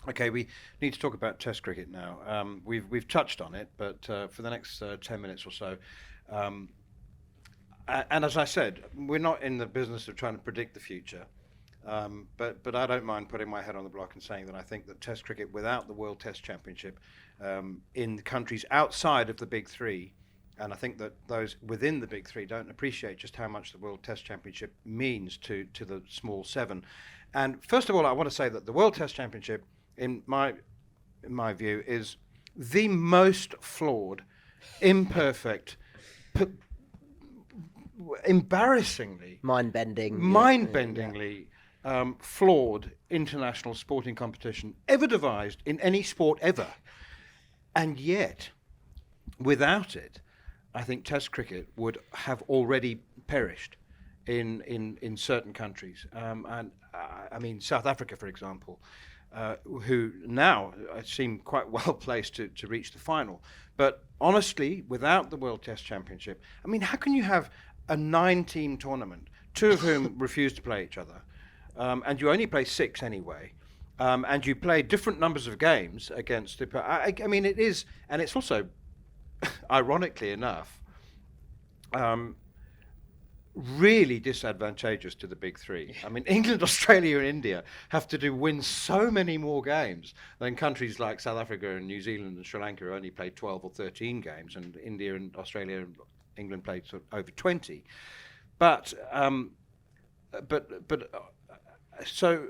Okay, we need to talk about Test cricket now. We've touched on it, but for the next 10 minutes or so, um, and as I said, we're not in the business of trying to predict the future. But I don't mind putting my head on the block and saying that I think that Test cricket, without the World Test Championship, in the countries outside of the Big Three, and I think that those within the Big Three don't appreciate just how much the World Test Championship means to the small seven. And first of all, I want to say that the World Test Championship, in my view, is the most flawed, imperfect, p- embarrassingly, mind-bendingly flawed international sporting competition ever devised in any sport ever. And yet, without it, I think Test cricket would have already perished in certain countries. I mean, South Africa, for example, who now seem quite well placed to reach the final. But honestly, without the World Test Championship, I mean, how can you have a 9-team tournament, two of whom refuse to play each other, and you only play 6 anyway, and you play different numbers of games against the... I mean, it is, and it's also, ironically enough, really disadvantageous to the Big Three. I mean, England, Australia and India have to win so many more games than countries like South Africa and New Zealand and Sri Lanka, who only played 12 or 13 games, and India and Australia and England played over 20. So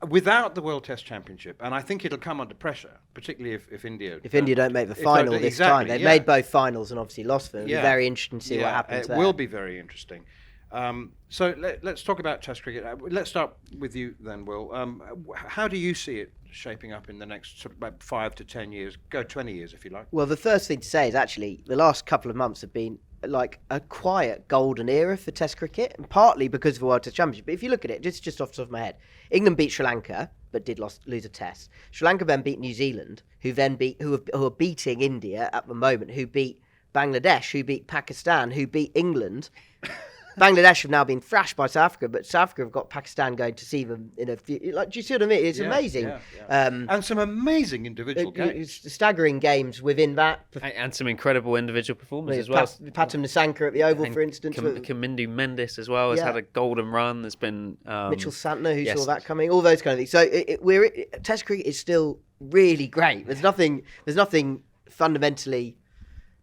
without the World Test Championship, and I think it'll come under pressure, particularly if India... If India don't make the final this time. They've made both finals and obviously lost them. It'll be very interesting to see what happens there. It will be very interesting. So let's talk about Test cricket. Let's start with you then, Will. How do you see it shaping up in the next sort of about 5 to 10 years? Go 20 years if you like. Well, the first thing to say is actually the last couple of months have been like a quiet golden era for Test cricket, and partly because of the World Test Championship. But if you look at it, just off the top of my head, England beat Sri Lanka, but did lose a test. Sri Lanka then beat New Zealand, who are beating India at the moment, who beat Bangladesh, who beat Pakistan, who beat England. Bangladesh have now been thrashed by South Africa, but South Africa have got Pakistan going to see them in a few... Like, do you see what I mean? It's amazing. Yeah. And some amazing individual games. Staggering games within that. And some incredible individual performances as well. Patam Nissanka at the Oval, for instance. Kamindu Mendes as well has had a golden run. There's been... Mitchell Santner, who saw that coming. All those kind of things. So Test cricket is still really great. There's nothing fundamentally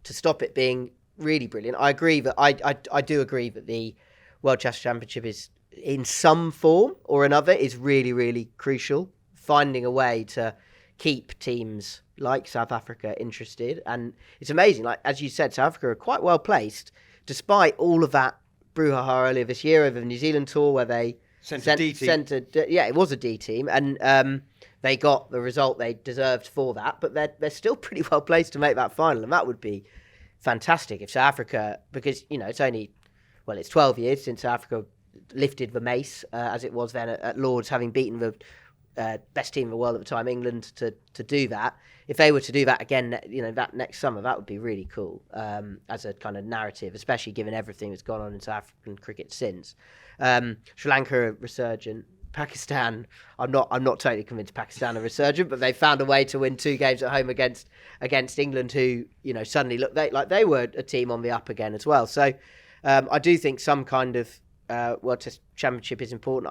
to stop it being... really brilliant. I agree that I do agree that the World Chess Championship is in some form or another is really, really crucial. Finding a way to keep teams like South Africa interested, and it's amazing. Like as you said, South Africa are quite well placed despite all of that brouhaha earlier this year over the New Zealand tour where they sent a D team. It was a D team, and they got the result they deserved for that. But they're still pretty well placed to make that final, and that would be fantastic if South Africa, because it's 12 years since South Africa lifted the mace as it was then at Lords, having beaten the best team in the world at the time, England, to do that. If they were to do that again, that next summer, that would be really cool as a kind of narrative, especially given everything that's gone on in South African cricket since. Sri Lanka are resurgent. Pakistan, I'm not totally convinced Pakistan are resurgent, but they found a way to win 2 games at home against England, who suddenly looked like they were a team on the up again as well. So I do think some kind of World Test Championship is important.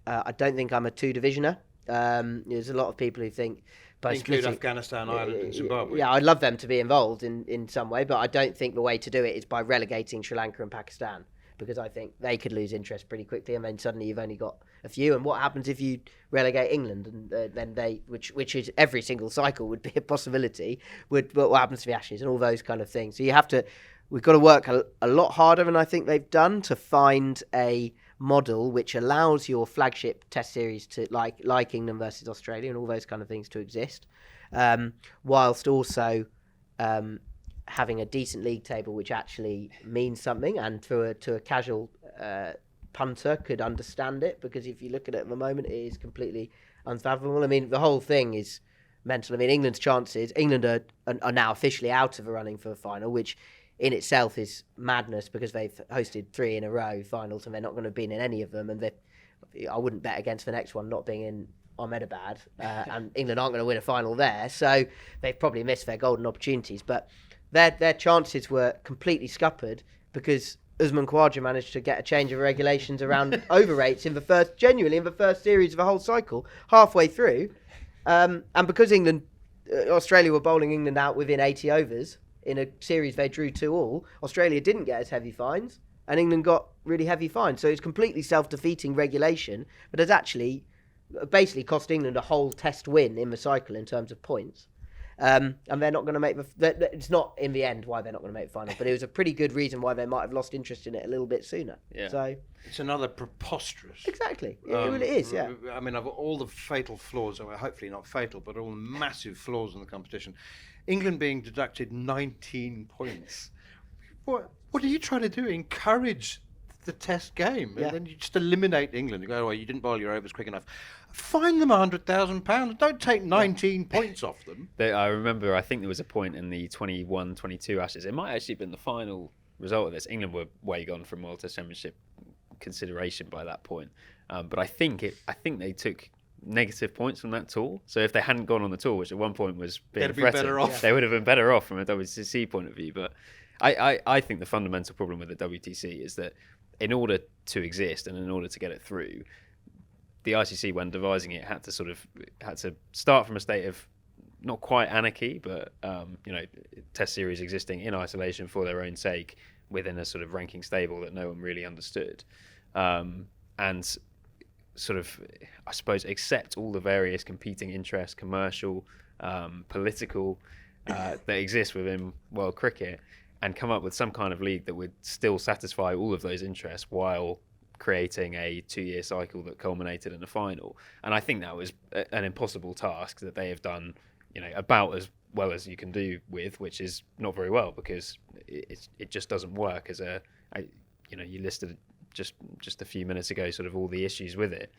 I don't think I'm a 2-divisioner. There's a lot of people who think include Afghanistan, Ireland, and Zimbabwe. Yeah, I'd love them to be involved in some way, but I don't think the way to do it is by relegating Sri Lanka and Pakistan, because I think they could lose interest pretty quickly, and then suddenly you've only got a few. And what happens if you relegate England, and then they, which is every single cycle would be a possibility, what happens to the Ashes and all those kind of things. So we've got to work a lot harder than I think they've done to find a model which allows your flagship Test series to like England versus Australia and all those kind of things to exist, whilst also having a decent league table which actually means something, and to a casual punter could understand it, because if you look at it at the moment, it is completely unfathomable. I mean, the whole thing is mental. I mean, England are now officially out of the running for the final, which in itself is madness, because they've hosted 3 in a row finals and they're not going to be in any of them, and I wouldn't bet against the next one not being in Ahmedabad, and England aren't going to win a final there, so they've probably missed their golden opportunities. But their chances were completely scuppered because Usman Khawaja managed to get a change of regulations around over rates in the first series of a whole cycle, halfway through, and because Australia were bowling England out within 80 overs in a series they drew 2-2, Australia didn't get as heavy fines, and England got really heavy fines. So it's completely self-defeating regulation, but has actually basically cost England a whole test win in the cycle in terms of points. And they're not going to make it's not in the end why they're not going to make the final, but it was a pretty good reason why they might have lost interest in it a little bit sooner. Yeah. So it's another preposterous. Exactly. It really is, yeah. I mean, of all the fatal flaws, well, hopefully not fatal, but all the massive flaws in the competition, England being deducted 19 points. What are you trying to do? Encourage the test game, and then you just eliminate England. You go, well, you didn't bowl your overs quick enough. Fine them £100,000. Don't take 19 points off them. I remember, I think there was a point in the 21-22 Ashes. It might actually have been the final result of this. England were way gone from World Test Championship consideration by that point. But I think they took negative points from that tour. So if they hadn't gone on the tour, which at one point was being threatened, they would have been better off from a WTC point of view. But I think the fundamental problem with the WTC is that in order to exist and in order to get it through, the ICC, when devising it, had to start from a state of not quite anarchy, but test series existing in isolation for their own sake within a sort of ranking stable that no one really understood, and sort of, I suppose, accept all the various competing interests, commercial, political, that exist within world cricket, and come up with some kind of league that would still satisfy all of those interests while creating a 2-year cycle that culminated in a final. And I think that was an impossible task that they have done, about as well as you can do with, which is not very well, because it just doesn't work as you listed just a few minutes ago sort of all the issues with it.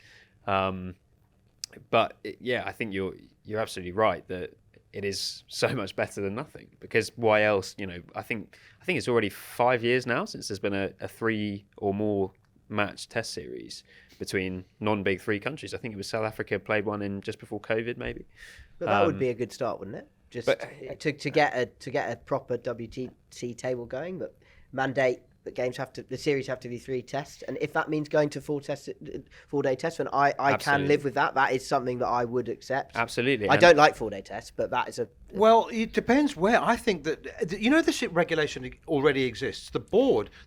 But I think you're absolutely right that it is so much better than nothing, because why else? I think it's already 5 years now since there's been a 3 or more match test series between non-big 3 countries. I think it was South Africa played one in just before COVID, maybe. But that would be a good start, wouldn't it? To get a proper WTC table going, but mandate that the series have to be 3 tests, and if that means going to 4-day tests, then I can live with that. That is something that I would accept. Absolutely. I don't like 4-day tests, but that is Well, it depends where. I think that this regulation already exists. The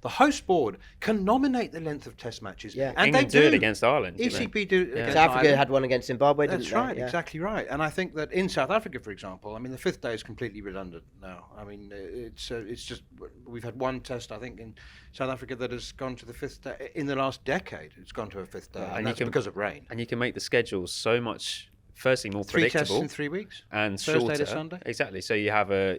host board, can nominate the length of test matches. Yeah, and England they do it against Ireland. ECB do. Yeah. Against South Africa Ireland. had one against Zimbabwe. That's didn't right, they? Yeah. exactly right. And I think that in South Africa, for example, I mean, the 5th day is completely redundant now. I mean, it's just we've had one test, I think, in South Africa that has gone to the 5th day in the last decade. It's gone to a 5th day, and that's because of rain. And you can make the schedules so much, firstly, more 3 predictable. tests in 3 weeks, and Thursday shorter. to Sunday. Exactly. So you have a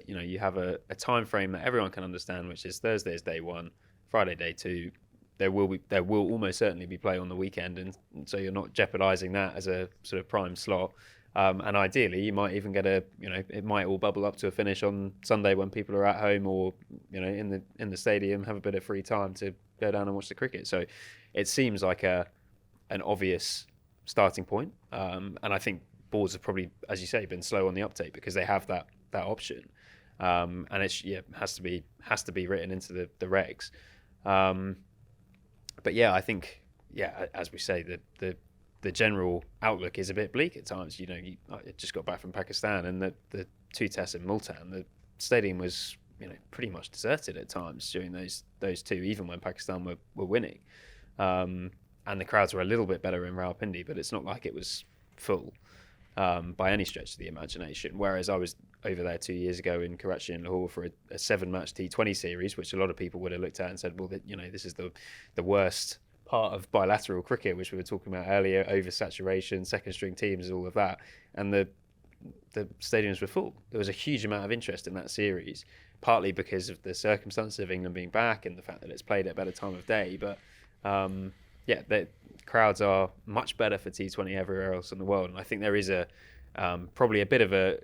time frame that everyone can understand, which is Thursday is day 1, Friday day 2. There will almost certainly be play on the weekend, and so you're not jeopardising that as a sort of prime slot. And ideally, you might even get it might all bubble up to a finish on Sunday when people are at home or in the stadium, have a bit of free time to go down and watch the cricket. So it seems like an obvious starting point, and I think boards have probably, as you say, been slow on the uptake because they have that option, and it has to be written into the regs. But I think as we say, the general outlook is a bit bleak at times. I just got back from Pakistan, and the 2 tests in Multan, the stadium was pretty much deserted at times during those 2, even when Pakistan were winning. And the crowds were a little bit better in Rawalpindi, but it's not like it was full by any stretch of the imagination. Whereas I was over there 2 years ago in Karachi and Lahore for a 7-match T20 series, which a lot of people would have looked at and said, well, this is the worst part of bilateral cricket, which we were talking about earlier, oversaturation, second-string teams, all of that. And the stadiums were full. There was a huge amount of interest in that series, partly because of the circumstances of England being back and the fact that it's played at a better time of day. But the crowds are much better for T20 everywhere else in the world. And I think there is probably a bit of a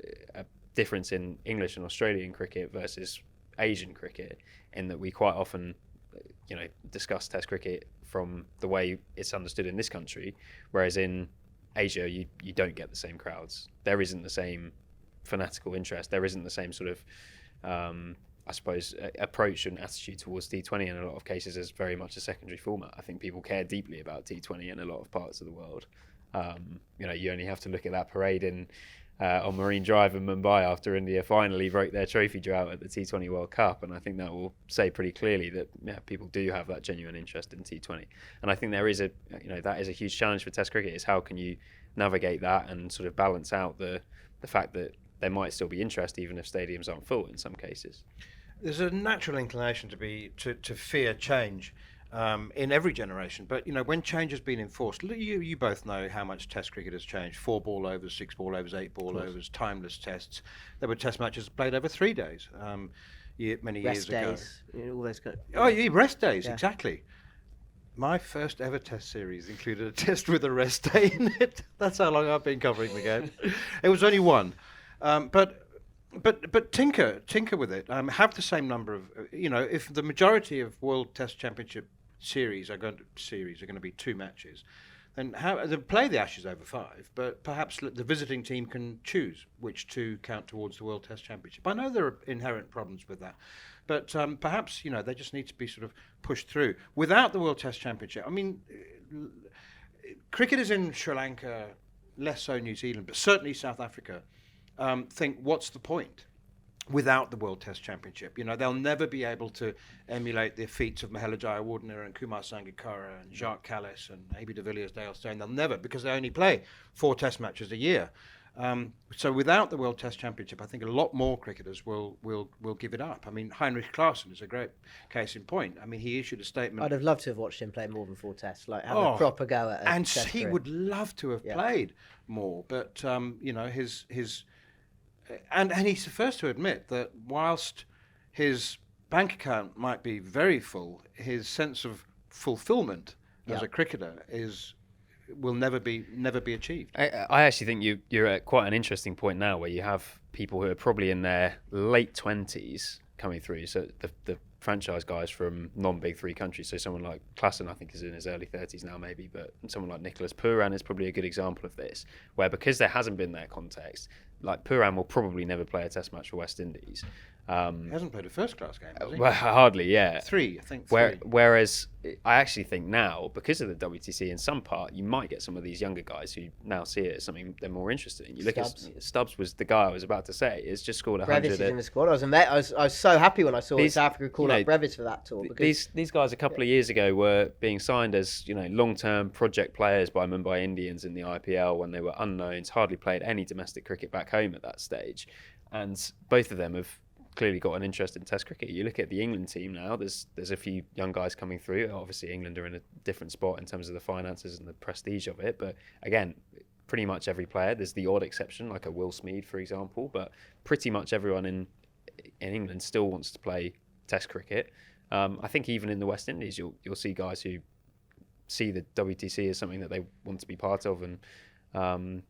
difference in English and Australian cricket versus Asian cricket, in that we quite often discuss Test cricket from the way it's understood in this country, whereas in Asia, you don't get the same crowds. There isn't the same fanatical interest. There isn't the same sort of, I suppose, approach and attitude towards T20 in a lot of cases as very much a secondary format. I think people care deeply about T20 in a lot of parts of the world. You only have to look at that parade on Marine Drive in Mumbai after India finally broke their trophy drought at the T20 World Cup, and I think that will say pretty clearly that people do have that genuine interest in T20. And I think there is that is a huge challenge for Test cricket, is how can you navigate that and sort of balance out the fact that there might still be interest even if stadiums aren't full in some cases. There's a natural inclination to fear change in every generation, but when change has been enforced, you both know how much Test cricket has changed. 4 ball overs, 6 ball overs, 8 ball overs, timeless tests. There were Test matches played over 3 days many Rest years ago. days, all those kind of, Oh, yeah, rest days, Yeah. exactly. My first ever Test series included a test with a rest day in it. That's how long I've been covering the game. It was only one, but tinker with it. Have the same number of if the majority of World Test Championship series are going to be 2 matches, then they play the Ashes over 5, but perhaps the visiting team can choose which 2 count towards the World Test Championship. I know there are inherent problems with that, but perhaps they just need to be sort of pushed through. Without the World Test Championship, I mean, cricketers in Sri Lanka, less so New Zealand, but certainly South Africa, think, what's the point without the World Test Championship? They'll never be able to emulate the feats of Mahela Jayawardene and Kumar Sangakkara and Jacques Kallis and A.B. de Villiers, Dale Steyn. They'll never, because they only play 4 Test matches a year. So without the World Test Championship, I think a lot more cricketers will give it up. I mean, Heinrich Klaassen is a great case in point. I mean, he issued a statement. I'd have loved to have watched him play more than 4 tests, like have a proper go at it. And he would love to have played more, but his and he's the first to admit that whilst his bank account might be very full, his sense of fulfilment as a cricketer will never be achieved. I actually think you're at quite an interesting point now, where you have people who are probably in their late 20s coming through. So the franchise guys from non-big 3 countries. So someone like Klaassen, I think, is in his early 30s now, maybe. But someone like Nicholas Pooran is probably a good example of this, where because there hasn't been that context, like Pooran will probably never play a Test match for West Indies. He hasn't played a first-class game, has he? Well, hardly, yeah. 3, I think. Whereas I actually think now, because of the WTC, in some part, you might get some of these younger guys who now see it as something they're more interested in. You look at Stubbs was the guy I was about to say. It's just scored 100. Brevis is in the squad. I was so happy when I saw South Africa call up Brevis for that tour. Because these guys a couple of years ago were being signed as long-term project players by Mumbai Indians in the IPL when they were unknowns, hardly played any domestic cricket back home at that stage, and both of them have clearly got an interest in Test cricket. You look at the England team now, there's a few young guys coming through. Obviously England are in a different spot in terms of the finances and the prestige of it, but again, pretty much every player, there's the odd exception like a Will Smeed for example, but pretty much everyone in England still wants to play Test cricket. I think even in the West Indies you'll see guys who see the WTC as something that they want to be part of and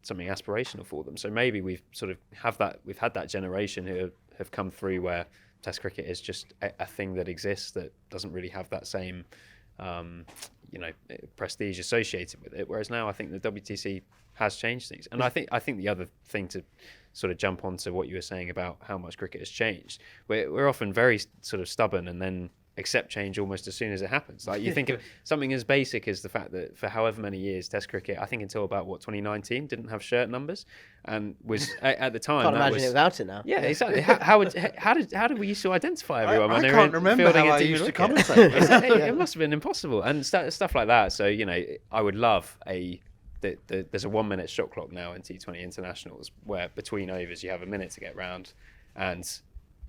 something aspirational for them. So maybe we've had that generation who have come through where Test cricket is just a thing that exists that doesn't really have that same prestige associated with it. Whereas now I think the WTC has changed things. And I think the other thing to sort of jump onto what you were saying about how much cricket has changed, we're often very sort of stubborn and then accept change almost as soon as it happens. Like you think of something as basic as the fact that for however many years Test cricket, I think until about 2019, didn't have shirt numbers, and was at the time. Can't imagine it without it now. Yeah, exactly. How did we used to identify everyone? I can't remember how I used to commentate. It must have been impossible, and stuff like that. So I would love there's a 1-minute shot clock now in T20 internationals where between overs you have a minute to get round, and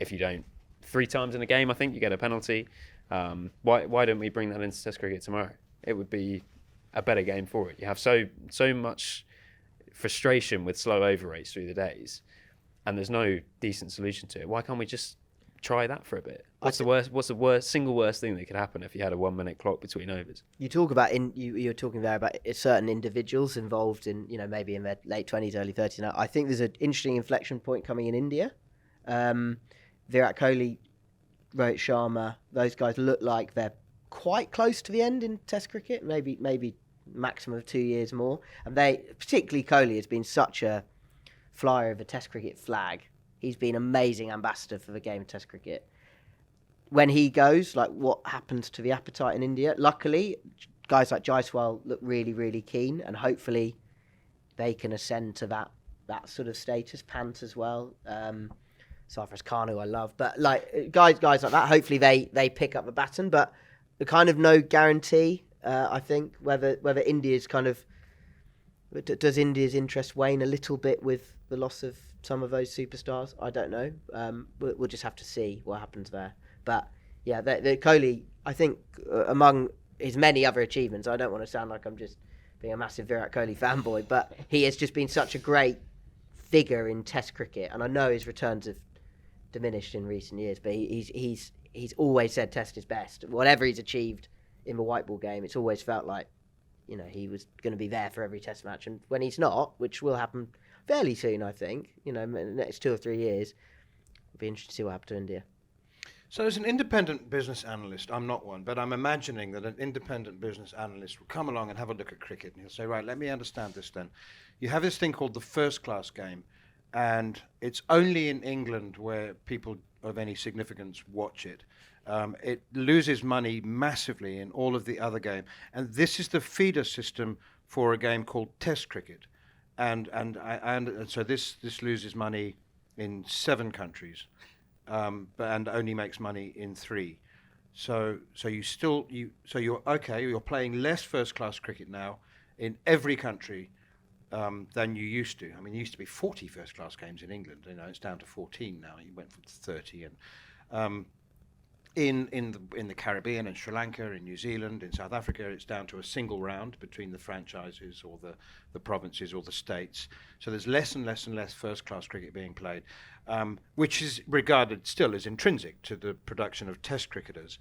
if you don't 3 times in a game, I think you get a penalty. Why don't we bring that into Test cricket tomorrow? It would be a better game for it. You have so much frustration with slow over rates through the days, and there's no decent solution to it. Why can't we just try that for a bit? What's the single worst thing that could happen if you had a 1-minute clock between overs? You talk about you're talking there about certain individuals involved in maybe in their late 20s, early 30s. Now I think there's an interesting inflection point coming in India. Virat Kohli, Rohit Sharma, those guys look like they're quite close to the end in Test cricket. Maybe maximum of 2 years more. And they, particularly Kohli, has been such a flyer of a Test cricket flag. He's been amazing ambassador for the game of Test cricket. When he goes, like, what happens to the appetite in India? Luckily, guys like Jaiswal look really, really keen, and hopefully they can ascend to that sort of status. Pant as well. Sarfaraz Khan, who I love, but like guys like that, hopefully they pick up the baton. But the kind of no guarantee. I think whether India's does India's interest wane a little bit with the loss of some of those superstars? I don't know. We'll just have to see what happens there. But yeah, the Kohli, I think, among his many other achievements, I don't want to sound like I'm just being a massive Virat Kohli fanboy, but he has just been such a great figure in Test cricket, and I know his returns have diminished in recent years, but he's always said Test is best. Whatever he's achieved in the white ball game, it's always felt like, you know, he was going to be there for every Test match, and when he's not, which will happen fairly soon, I think, you know, in the next 2 or 3 years, it'll be interesting to see what happens to India. So as an independent business analyst, I'm not one, but I'm imagining that an independent business analyst will come along and have a look at cricket, and he'll say, right, let me understand this then. You have this thing called the first class game, and it's only in England where people of any significance watch it. It loses money massively in all of the other game, and this is the feeder system for a game called Test cricket, and so this loses money in 7 countries. And only makes money in 3. So you're playing less first class cricket now in every country than you used to. I mean, it used to be 40 first class games in England. You know, it's down to 14 now. You went from 30, and in the Caribbean, in Sri Lanka, in New Zealand, in South Africa, it's down to a single round between the franchises or the provinces or the states. So there's less and less and less first-class cricket being played, which is regarded still as intrinsic to the production of Test cricketers,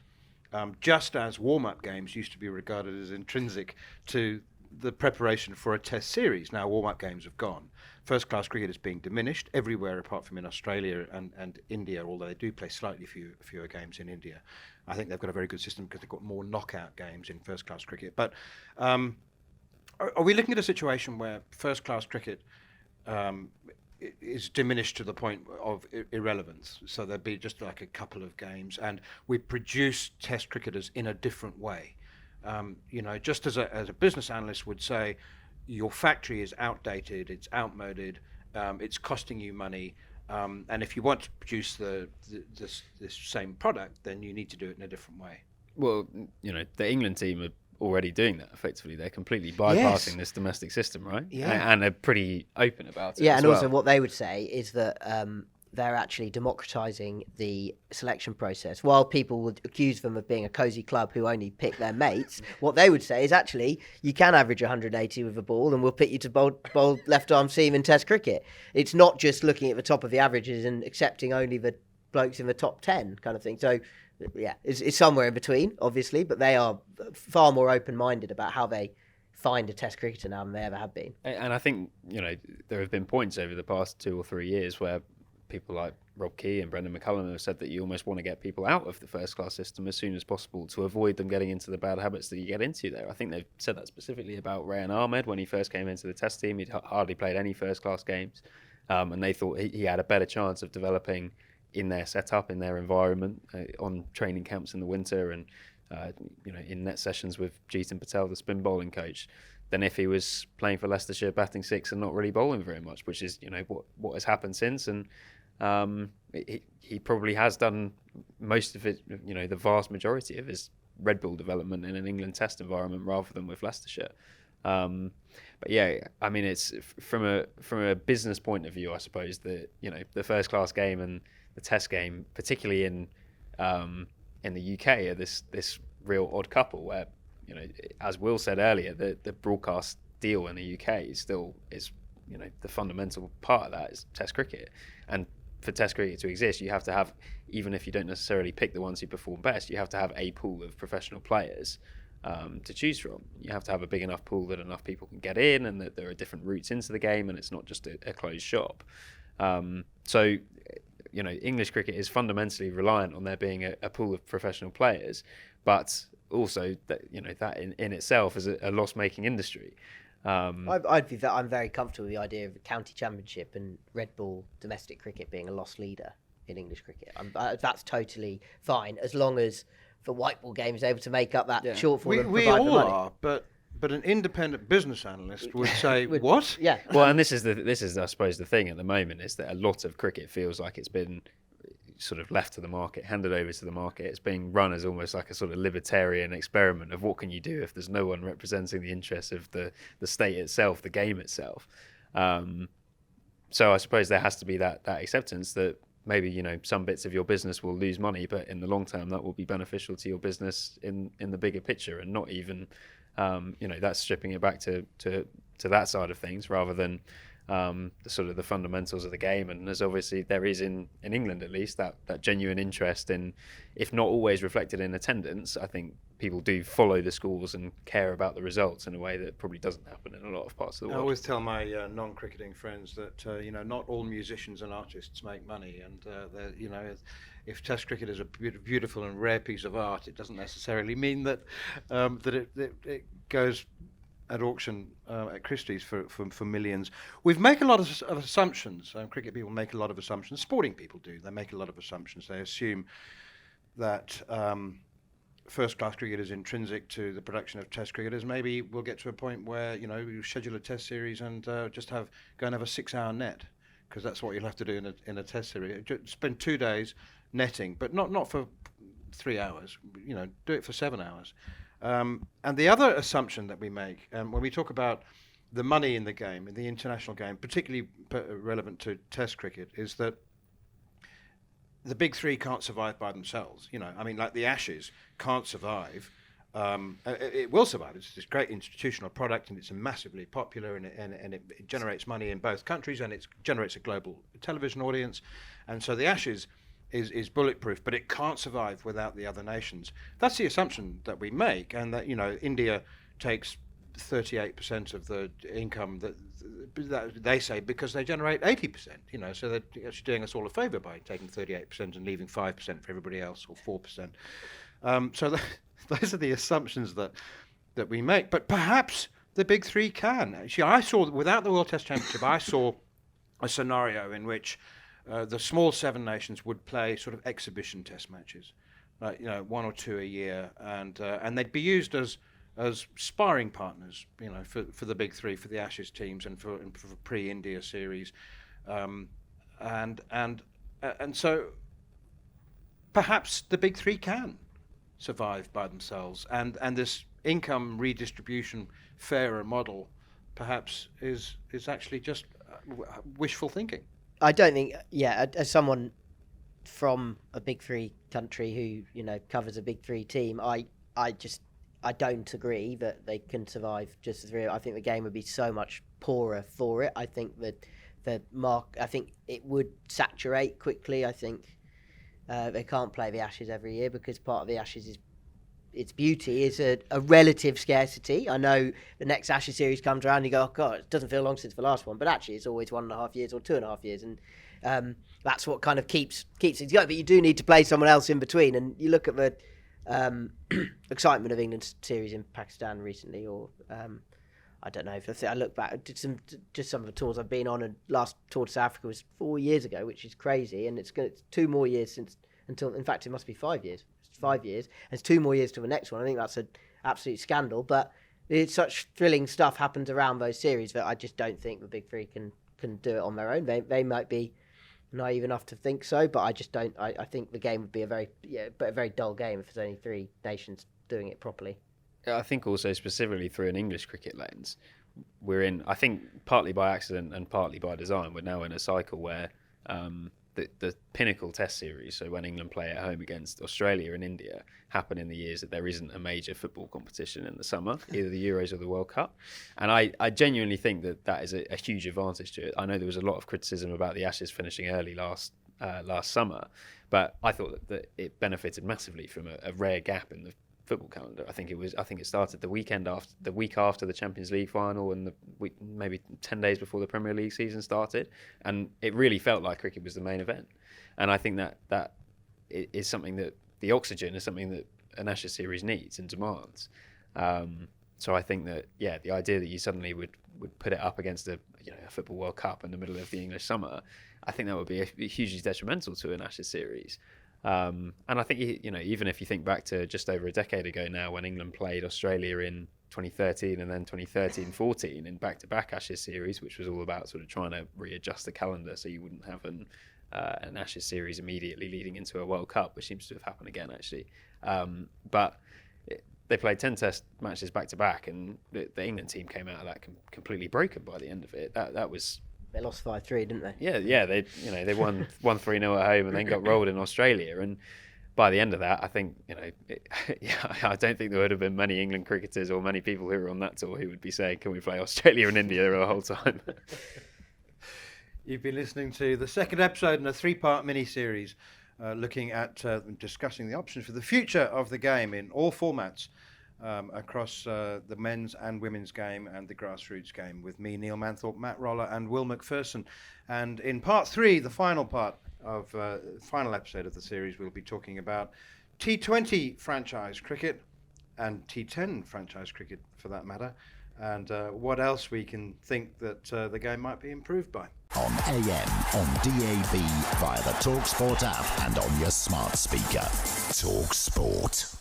just as warm-up games used to be regarded as intrinsic to the preparation for a Test series. Now warm-up games have gone. First-class cricket is being diminished everywhere apart from in Australia and India, although they do play slightly fewer games in India. I think they've got a very good system because they've got more knockout games in first-class cricket. But are we looking at a situation where first-class cricket is diminished to the point of irrelevance? So there'd be just like a couple of games, and we produce Test cricketers in a different way. You know, just as a business analyst would say, your factory is outdated, it's outmoded, it's costing you money, and if you want to produce this same product, then you need to do it in a different way. Well, you know, the England team are already doing that effectively. They're completely bypassing this domestic system, right? Yeah. And they're pretty open about it. Yeah, as and well. also what they would say is that they're actually democratising the selection process. While people would accuse them of being a cosy club who only pick their mates, what they would say is actually you can average 180 with a ball and we'll pick you to bowl left-arm seam in Test cricket. It's not just looking at the top of the averages and accepting only the blokes in the top 10 kind of thing. So, yeah, it's somewhere in between, obviously, but they are far more open-minded about how they find a Test cricketer now than they ever have been. And I think, you know, there have been points over the past 2 or 3 years where people like Rob Key and Brendan McCullum have said that you almost want to get people out of the first class system as soon as possible to avoid them getting into the bad habits that you get into there. I think they've said that specifically about Rayan Ahmed when he first came into the Test team. He'd hardly played any first class games, and they thought he had a better chance of developing in their setup, in their environment, on training camps in the winter and you know, in net sessions with Jeetan Patel, the spin bowling coach, than if he was playing for Leicestershire, batting 6 and not really bowling very much, which is, you know, what has happened since. And he probably has done most of it, you know, the vast majority of his red ball development in an England Test environment rather than with Leicestershire. But yeah, I mean, it's from a business point of view, I suppose that, you know, the first class game and the Test game, particularly in the UK, are this real odd couple where, you know, as Will said earlier, the broadcast deal in the UK is you know, the fundamental part of that is Test cricket. And for Test cricket to exist, you have to have, even if you don't necessarily pick the ones who perform best, you have to have a pool of professional players to choose from. You have to have a big enough pool that enough people can get in, and that there are different routes into the game, and it's not just a closed shop. So, you know, English cricket is fundamentally reliant on there being a pool of professional players, but also that that in itself is a loss-making industry. I'm very comfortable with the idea of the county championship and red ball domestic cricket being a loss leader in English cricket. That's totally fine as long as the white ball game is able to make up that shortfall and we provide all the money. are, but an independent business analyst would say, what? Yeah. Well, and this is I suppose the thing at the moment is that a lot of cricket feels like it's been sort of left to the market, handed over to the market. It's being run as almost like a sort of libertarian experiment of what can you do if there's no one representing the interests of the state itself, the game itself. So I suppose there has to be that acceptance that maybe some bits of your business will lose money, but in the long term that will be beneficial to your business in the bigger picture, and not even that's stripping it back to that side of things rather than the sort of the fundamentals of the game. And there's obviously there is in England at least that genuine interest in, if not always reflected in attendance, I think people do follow the scores and care about the results in a way that probably doesn't happen in a lot of parts of the I world. always tell my non-cricketing friends that not all musicians and artists make money, and if Test cricket is a beautiful and rare piece of art, it doesn't necessarily mean that it goes at auction at Christie's for millions. We make a lot of assumptions. Cricket people make a lot of assumptions. Sporting people do. They make a lot of assumptions. They assume that first-class cricket is intrinsic to the production of Test cricketers. Maybe we'll get to a point where you schedule a Test series and go and have a 6-hour net, because that's what you'll have to do in a Test series. Spend 2 days netting, but not for 3 hours. Do it for 7 hours. And the other assumption that we make when we talk about the money in the game, in the international game, particularly relevant to Test cricket, is that the big three can't survive by themselves. Like the Ashes can't survive. It will survive. It's this great institutional product, and it's massively popular, and it generates money in both countries, and it generates a global television audience. And so the Ashes is bulletproof, but it can't survive without the other nations. That's the assumption that we make, and that India takes 38% of the income that they say because they generate 80%. So they're actually doing us all a favour by taking 38% and leaving 5% for everybody else, or 4%. So those are the assumptions that we make. But perhaps the big three can. Actually, I saw without the World Test Championship, I saw a scenario in which the small 7 nations would play sort of exhibition Test matches, like 1 or 2 a year, and they'd be used as sparring partners, for the big three, for the Ashes teams, and for pre-India series, and so perhaps the big three can survive by themselves, and this income redistribution fairer model perhaps is actually just wishful thinking. I don't think, as someone from a big three country who covers a big three team, I don't agree that they can survive just the three. I think the game would be so much poorer for it. I think that I think it would saturate quickly. I think they can't play the Ashes every year because part of the Ashes is its beauty is a relative scarcity. I know the next Ashes series comes around and you go, oh God, it doesn't feel long since the last one, but actually it's always 1.5 years or 2.5 years, and that's what kind of keeps things going. But you do need to play someone else in between, and you look at the excitement of England's series in Pakistan recently, or I don't know, if I look back, did some of the tours I've been on, and last tour to South Africa was 4 years ago, which is crazy, and it's 2 more years until, in fact, it must be 5 years. 5 years. There's 2 more years to the next one. I think that's an absolute scandal. But it's such thrilling stuff happens around those series that I just don't think the big three can do it on their own. They might be naive enough to think so, but I just don't. I think the game would be a very dull game if there's only 3 nations doing it properly. I think also specifically through an English cricket lens, we're in, I think partly by accident and partly by design, we're now in a cycle where the pinnacle Test series, so when England play at home against Australia and India, happen in the years that there isn't a major football competition in the summer, either the Euros or the World Cup. And I genuinely think that is a huge advantage to it. I know there was a lot of criticism about the Ashes finishing early last summer, but I thought that it benefited massively from a rare gap in the football calendar. I think it started the week after the Champions League final, and maybe 10 days before the Premier League season started, and it really felt like cricket was the main event. And I think that is something that the oxygen is something that an Ashes series needs and demands. So I think that, the idea that you suddenly would put it up against a Football World Cup in the middle of the English summer, I think that would be hugely detrimental to an Ashes series. And I think, even if you think back to just over a decade ago now, when England played Australia in 2013 and then 2013-14 in back-to-back Ashes series, which was all about sort of trying to readjust the calendar so you wouldn't have an Ashes series immediately leading into a World Cup, which seems to have happened again, actually. But they played 10 test matches back-to-back, and the England team came out of that completely broken by the end of it. That was... They lost 5-3, didn't they? Yeah. They won 3-0 at home and then got rolled in Australia. And by the end of that, I think I don't think there would have been many England cricketers or many people who were on that tour who would be saying, "Can we play Australia and India the whole time?" You've been listening to the second episode in a 3-part mini-series looking at discussing the options for the future of the game in all formats. Across the men's and women's game and the grassroots game, with me, Neil Manthorp, Matt Roller and Will Macpherson. And in part 3, the final episode of the series, we'll be talking about T20 franchise cricket and T10 franchise cricket for that matter, and what else we can think that the game might be improved by. On AM, on DAB, via the talkSPORT app and on your smart speaker. talkSPORT.